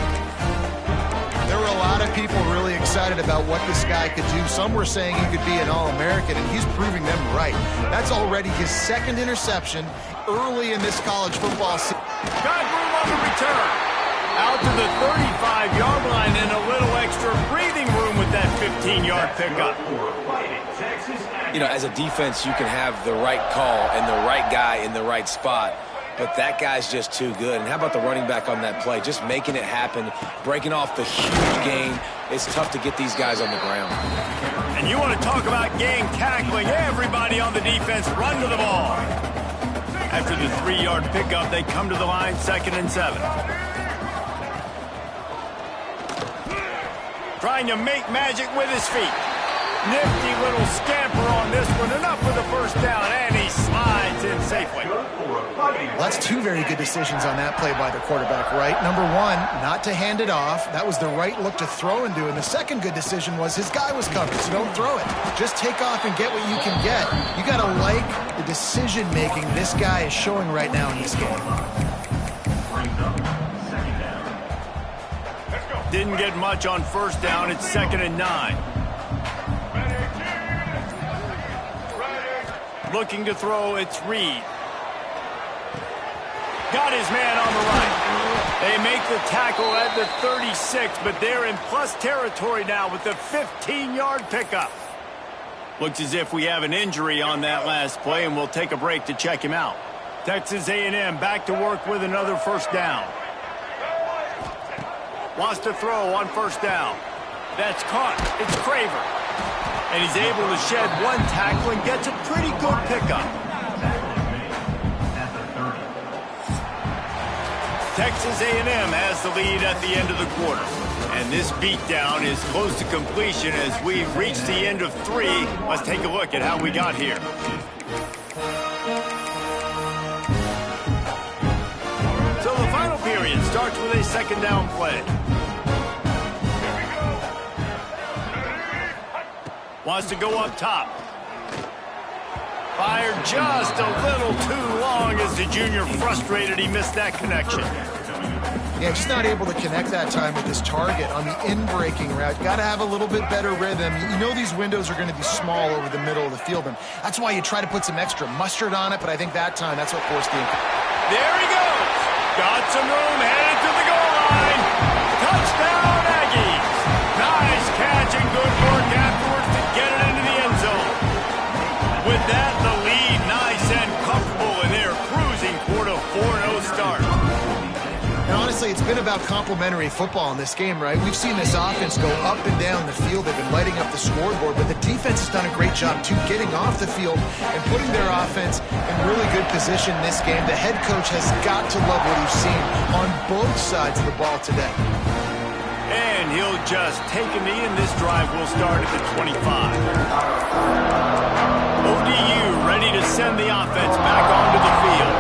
There were a lot of people really excited about what this guy could do. Some were saying he could be an All-American, and he's proving them right. That's already his 2nd interception early in this college football season. Got room on the return. Out to the 35-yard line and a little extra breathing room with that 15-yard pickup. You know, as a defense, you can have the right call and the right guy in the right spot, but that guy's just too good. And how about the running back on that play? Just making it happen, breaking off the huge gain. It's tough to get these guys on the ground. And you want to talk about game tackling. Everybody on the defense run to the ball. After the 3-yard pickup, they come to the line, 2nd and 7. Trying to make magic with his feet. Nifty little scamper on this one. Enough for the 1st down, and he slides in safely. Well, that's two very good decisions on that play by the quarterback, right? Number one, not to hand it off. That was the right look to throw into. And the second good decision was his guy was covered, so don't throw it. Just take off and get what you can get. You got to like the decision-making this guy is showing right now in this game. Didn't get much on first down. It's 2nd and 9. Looking to throw, it's Reed. Got his man on the right. They make the tackle at the 36, but they're in plus territory now with the 15-yard pickup. Looks as if we have an injury on that last play, and we'll take a break to check him out. Texas A&M back to work with another first down. Wants to throw on first down. That's caught. It's Craver. And he's able to shed one tackle and gets a pretty good pickup. Texas A&M has the lead at the end of the quarter. And this beatdown is close to completion as we've reached the end of 3. Let's take a look at how we got here. So the final period starts with a second down play. Wants to go up top. Fired just a little too long as the junior frustrated he missed that connection. Yeah, just not able to connect that time with his target on the in-breaking route. Got to have a little bit better rhythm. You know these windows are going to be small over the middle of the field, and that's why you try to put some extra mustard on it, but I think that time that's what forced the incompletion. There he goes. Got some room, headed to the goal line. Touchdown, Aggies. Nice catch and good work afterwards to get it into the end zone. With that, the lead nice and comfortable, and they're cruising toward a 4-0 start. And honestly, it's been about complementary football in this game, right? We've seen this offense go up and down the field. They've been lighting up the scoreboard, but the defense has done a great job, too, getting off the field and putting their offense in really good position in this game. The head coach has got to love what he's seen on both sides of the ball today. And he'll just take a knee, and this drive will start at the 25. ODU ready to send the offense back onto the field.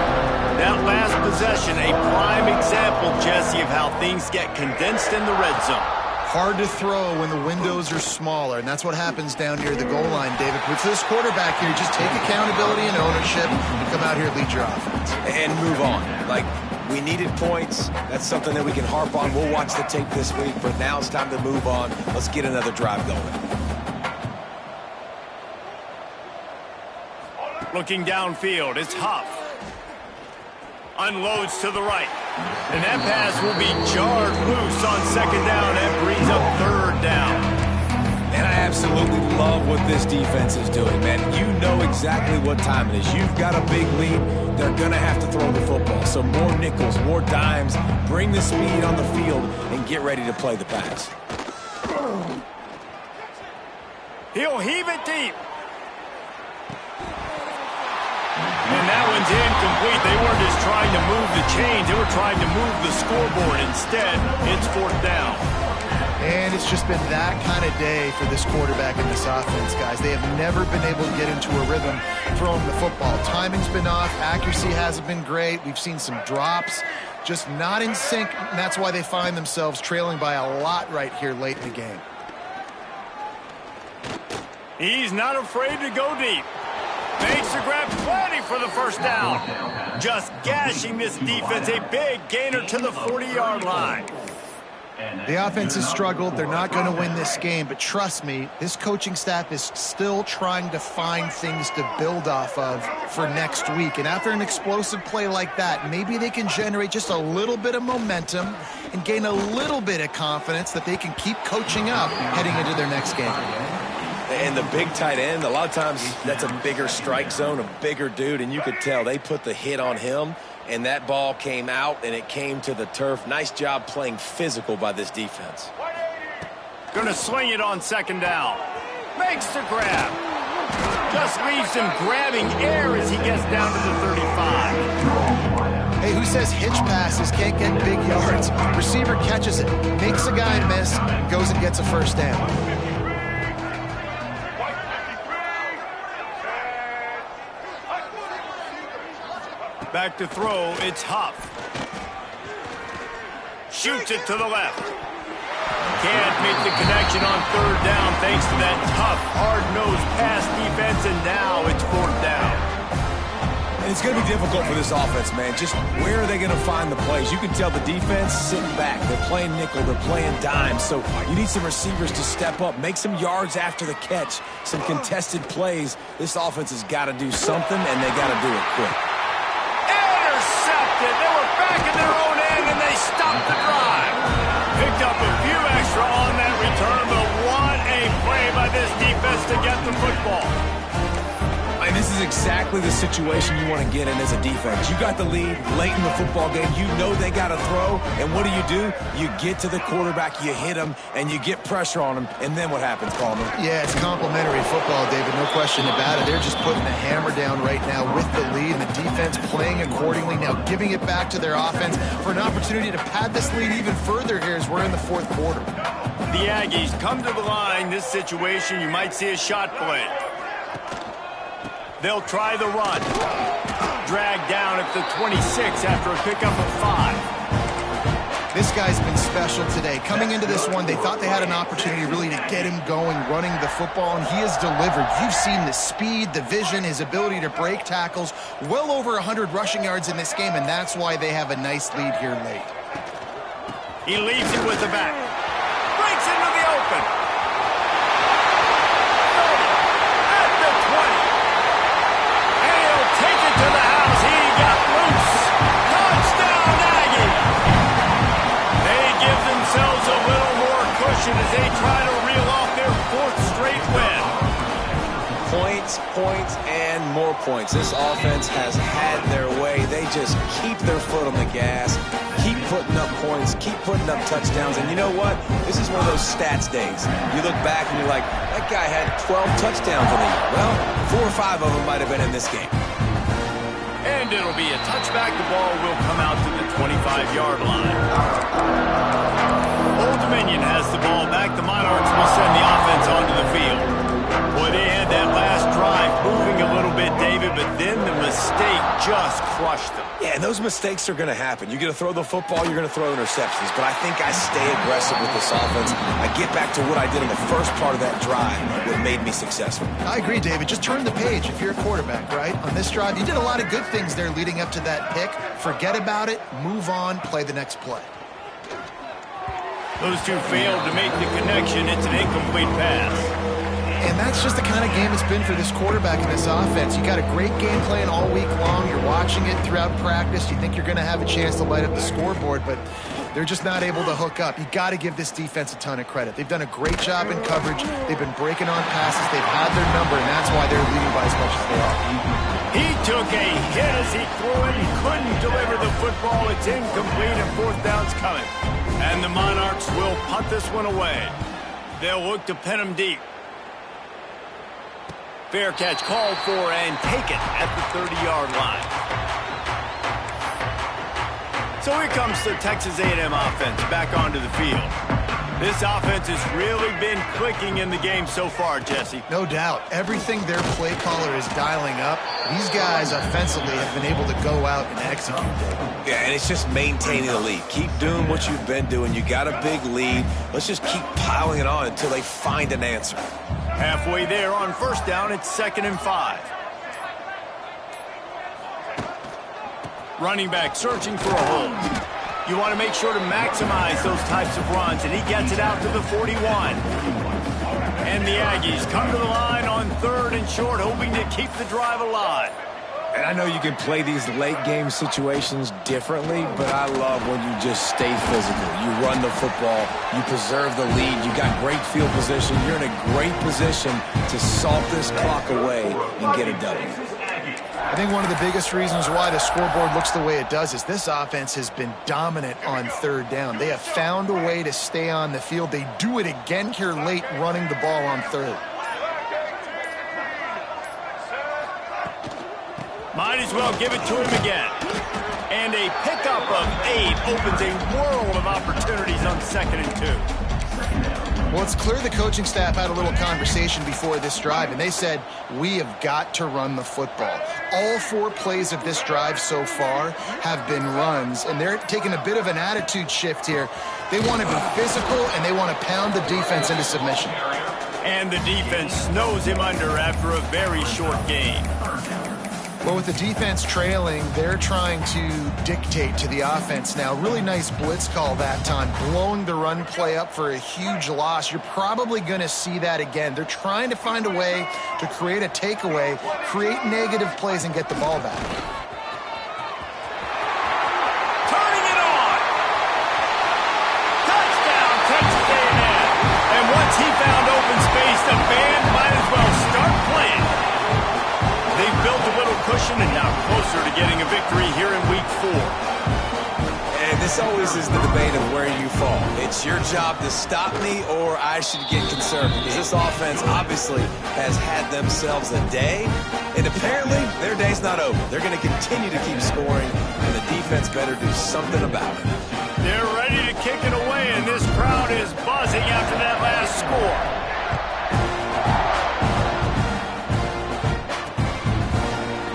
That last possession, a prime example, Jesse, of how things get condensed in the red zone. Hard to throw when the windows are smaller, and that's what happens down near the goal line, David. But for this quarterback here, just take accountability and ownership and come out here and lead your offense. And move on. Like, we needed points. That's something that we can harp on. We'll watch the tape this week, but now it's time to move on. Let's get another drive going. Looking downfield, it's Huff. Unloads to the right. And that pass will be jarred loose on second down and brings up third down. And I absolutely love what this defense is doing, man. You know exactly what time it is. You've got a big lead. They're going to have to throw the football. So more nickels, more dimes. Bring the speed on the field and get ready to play the pass. He'll heave it deep. And that one's incomplete. They weren't just trying to move the chains. They were trying to move the scoreboard. Instead, it's fourth down. And it's just been that kind of day for this quarterback and this offense, guys. They have never been able to get into a rhythm throwing the football. Timing's been off. Accuracy hasn't been great. We've seen some drops. Just not in sync, and that's why they find themselves trailing by a lot right here late in the game. He's not afraid to go deep. Makes the grab plenty for the first down. Just gashing this defense, a big gainer to the 40-yard line. The offense has struggled. They're not going to win this game, but trust me, this coaching staff is still trying to find things to build off of for next week. And after an explosive play like that, maybe they can generate just a little bit of momentum and gain a little bit of confidence that they can keep coaching up heading into their next game. And the big tight end, a lot of times that's a bigger strike zone, a bigger dude, and you could tell they put the hit on him, and that ball came out, and it came to the turf. Nice job playing physical by this defense. Going to swing it on second down. Makes the grab. Just leaves him grabbing air as he gets down to the 35. Hey, who says hitch passes can't get big yards? Receiver catches it, makes a guy miss, goes and gets a first down. Back to throw, it's Huff. Shoots it to the left. Can't make the connection on third down thanks to that tough, hard-nosed pass defense, and now it's fourth down. And it's going to be difficult for this offense, man. Just where are they going to find the plays? You can tell the defense sitting back. They're playing nickel. They're playing dime. So you need some receivers to step up, make some yards after the catch, some contested plays. This offense has got to do something, and they got to do it quick. Intercepted. They were back in their own end, and they stopped the drive. Picked up a few extra on that return, but what a play by this defense to get the football. And this is exactly the situation you want to get in as a defense. You got the lead late in the football game. You know they got to throw. And what do? You get to the quarterback, you hit him, and you get pressure on him. And then what happens, Palmer? Yeah, it's complimentary football, David. No question about it. They're just putting the hammer down right now with the lead. And the defense playing accordingly, now giving it back to their offense for an opportunity to pad this lead even further here as we're in the fourth quarter. The Aggies come to the line. This situation, you might see a shot play. They'll try the run. Dragged down at the 26 after a pickup of 5. This guy's been special today. Coming into this one, they thought they had an opportunity really to get him going, running the football, and he has delivered. You've seen the speed, the vision, his ability to break tackles. Well over 100 rushing yards in this game, and that's why they have a nice lead here late. He leaves it with the back. Breaks into the open. 30 at the 20. Take it to the house. He got loose. Touchdown, Aggie. They give themselves a little more cushion as they try to reel off their fourth straight win. Points, and more points. This offense has had their way. They just keep their foot on the gas, keep putting up points, keep putting up touchdowns. And you know what? This is one of those stats days. You look back and you're like, that guy had 12 touchdowns on the year. Well, 4 or 5 of them might have been in this game. And it'll be a touchback. The ball will come out to the 25-yard line. Old Dominion has the ball back. The Monarchs will send the offense onto the field. Boy, they had that last drive moving a little bit, David, but then the mistake just crushed them. Yeah, and those mistakes are going to happen. You're going to throw the football, you're going to throw interceptions. But I think I stay aggressive with this offense. I get back to what I did in the first part of that drive that made me successful. I agree, David. Just turn the page if you're a quarterback, right? On this drive, you did a lot of good things there leading up to that pick. Forget about it, move on, play the next play. Those two failed to make the connection. It's an incomplete pass. And that's just the kind of game it's been for this quarterback in this offense. You got a great game plan all week long. You're watching it throughout practice. You think you're going to have a chance to light up the scoreboard, but they're just not able to hook up. You got to give this defense a ton of credit. They've done a great job in coverage. They've been breaking on passes. They've had their number, and that's why they're leading by as much as they are. He took a hit as he threw it. He couldn't deliver the football. It's incomplete, and fourth down's coming. And the Monarchs will punt this one away. They'll look to pin him deep. Fair catch called for and taken at the 30-yard line. So here comes the Texas A&M offense back onto the field. This offense has really been clicking in the game so far, Jesse. No doubt. Everything their play caller is dialing up, these guys offensively have been able to go out and execute. Yeah, and it's just maintaining the lead. Keep doing what you've been doing. You got a big lead. Let's just keep piling it on until they find an answer. Halfway there on first down, it's 2nd and 5. Running back searching for a hole. You want to make sure to maximize those types of runs, and he gets it out to the 41. And the Aggies come to the line on 3rd and short, hoping to keep the drive alive. And I know you can play these late-game situations differently, but I love when you just stay physical. You run the football. You preserve the lead. You got great field position. You're in a great position to salt this clock away and get a W. I think one of the biggest reasons why the scoreboard looks the way it does is this offense has been dominant on 3rd down. They have found a way to stay on the field. They do it again here late, running the ball on 3rd. Might as well give it to him again. And a pickup of 8 opens a world of opportunities on 2nd and 2. Well, it's clear the coaching staff had a little conversation before this drive, and they said, we have got to run the football. All 4 plays of this drive so far have been runs, and they're taking a bit of an attitude shift here. They want to be physical, and they want to pound the defense into submission. And the defense snows him under after a very short gain. Well, with the defense trailing, they're trying to dictate to the offense now. Really nice blitz call that time, blowing the run play up for a huge loss. You're probably going to see that again. They're trying to find a way to create a takeaway, create negative plays, and get the ball back. Turning it on! Touchdown, Texas A&M! And once he found open space, the band might as well start playing. They've built a little cushion and now closer to getting a victory here in Week 4. And this always is the debate of where you fall. It's your job to stop me or I should get concerned, because this offense obviously has had themselves a day, and apparently their day's not over. They're going to continue to keep scoring, and the defense better do something about it. They're ready to kick it away, and this crowd is buzzing after that last score.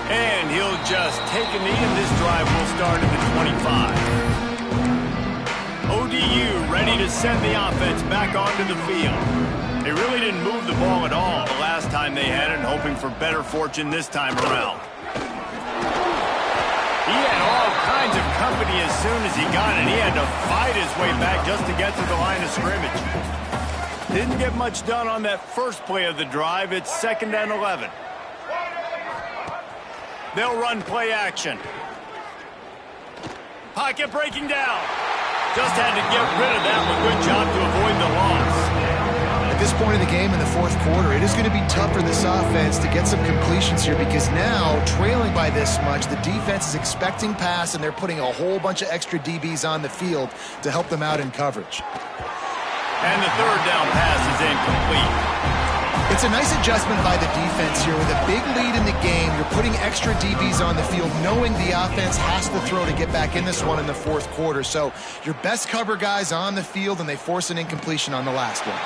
And he'll just take a knee, and this drive will start at the 25. ODU ready to send the offense back onto the field. They really didn't move the ball at all the last time they had it, hoping for better fortune this time around. He had all kinds of company as soon as he got it. He had to fight his way back just to get to the line of scrimmage. Didn't get much done on that first play of the drive. It's 2nd and 11. They'll run play action. Pocket breaking down. Just had to get rid of that one. Good job to avoid the loss. At this point in the game in the 4th quarter, it is going to be tough for this offense to get some completions here, because now, trailing by this much, the defense is expecting pass, and they're putting a whole bunch of extra DBs on the field to help them out in coverage. And the 3rd down pass is incomplete. It's a nice adjustment by the defense here. With a big lead in the game, you're putting extra DBs on the field, knowing the offense has to throw to get back in this one in the 4th quarter. So your best cover guys on the field, and they force an incompletion on the last one.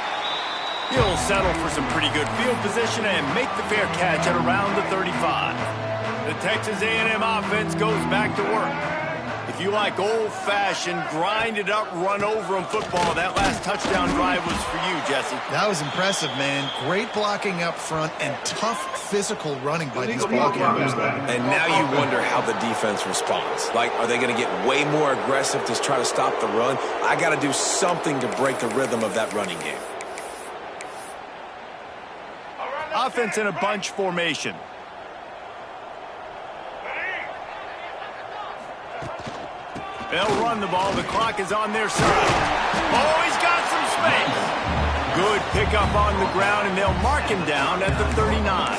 He'll settle for some pretty good field position and make the fair catch at around the 35. The Texas A&M offense goes back to work. If you like old-fashioned, grind-it-up, run-over-'em football, that last touchdown drive was for you, Jesse. That was impressive, man. Great blocking up front and tough physical running by these ball carriers. And now you wonder how the defense responds. Like, are they going to get way more aggressive to try to stop the run? I got to do something to break the rhythm of that running game. Offense in a bunch formation. They'll run the ball. The clock is on their side. Oh, he's got some space. Good pickup on the ground, and they'll mark him down at the 39.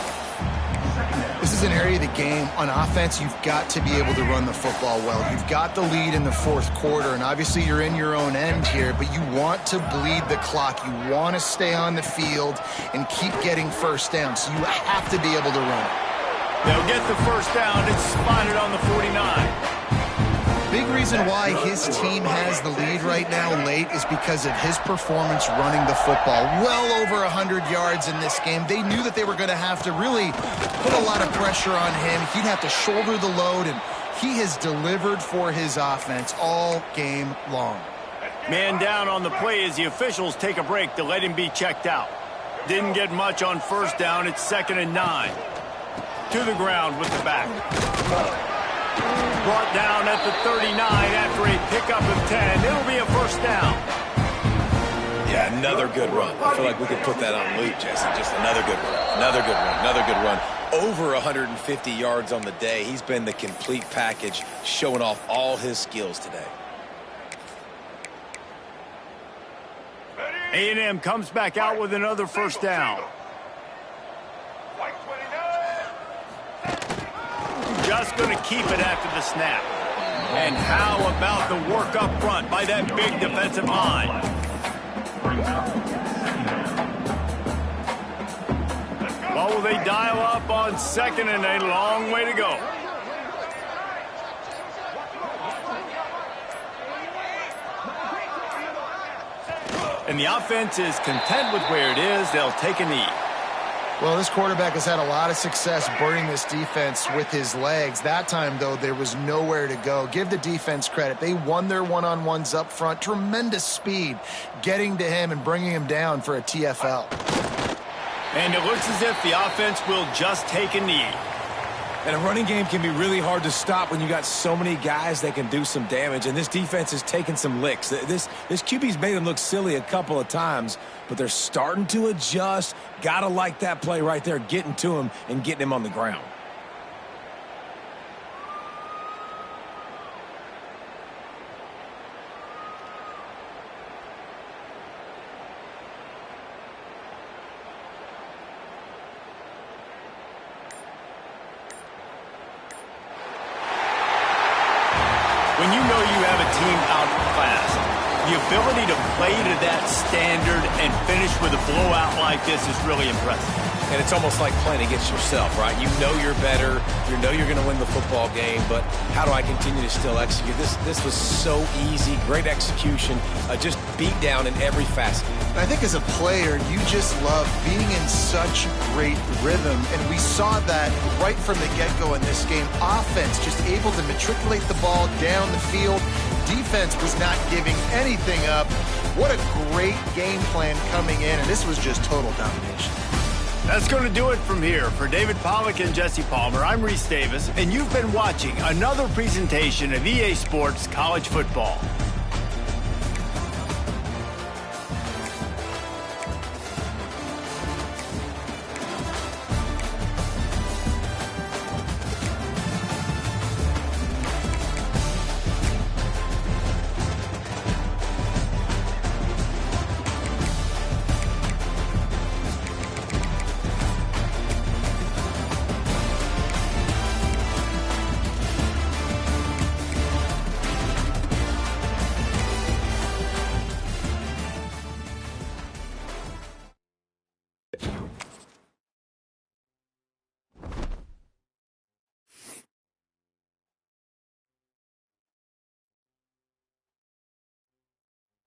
This is an area of the game. On offense, you've got to be able to run the football well. You've got the lead in the 4th quarter, and obviously you're in your own end here, but you want to bleed the clock. You want to stay on the field and keep getting first down, so you have to be able to run. They'll get the first down. It's spotted on the 49. Big reason why his team has the lead right now late is because of his performance running the football. Well over 100 yards in this game. They knew that they were going to have to really put a lot of pressure on him. He'd have to shoulder the load, and he has delivered for his offense all game long. Man down on the play as the officials take a break to let him be checked out. Didn't get much on first down. It's 2nd and 9. To the ground with the back. Brought down at the 39 after a pickup of 10. It'll be a first down. Yeah, another good run. I feel like we could put that on loop, Jesse. Just another good run. Another good run. Another good run. Over 150 yards on the day. He's been the complete package, showing off all his skills today. A&M comes back out with another first down. Just going to keep it after the snap. And how about the work up front by that big defensive line? Well, will they dial up on 2nd and a long way to go? And the offense is content with where it is. They'll take a knee. Well, this quarterback has had a lot of success burning this defense with his legs. That time, though, there was nowhere to go. Give the defense credit. They won their one-on-ones up front. Tremendous speed getting to him and bringing him down for a TFL. And it looks as if the offense will just take a knee. And a running game can be really hard to stop when you got so many guys that can do some damage. And this defense is taking some licks. This QB's made them look silly a couple of times, but they're starting to adjust. Gotta like that play right there, getting to him and getting him on the ground. When you know you have a team outclassed, the ability to play to that standard and finish with a blowout like this is really impressive. And it's almost like playing against yourself, right? You know you're better. You know you're going to win the football game, but how do I continue to still execute? This was so easy. Great execution. Just beat down in every facet. I think as a player, you just love being in such great rhythm, and we saw that right from the get-go in this game. Offense just able to matriculate the ball down the field. Defense was not giving anything up. What a great game plan coming in, and this was just total domination. That's going to do it from here. For David Pollack and Jesse Palmer, I'm Reese Davis, and you've been watching another presentation of EA Sports College Football.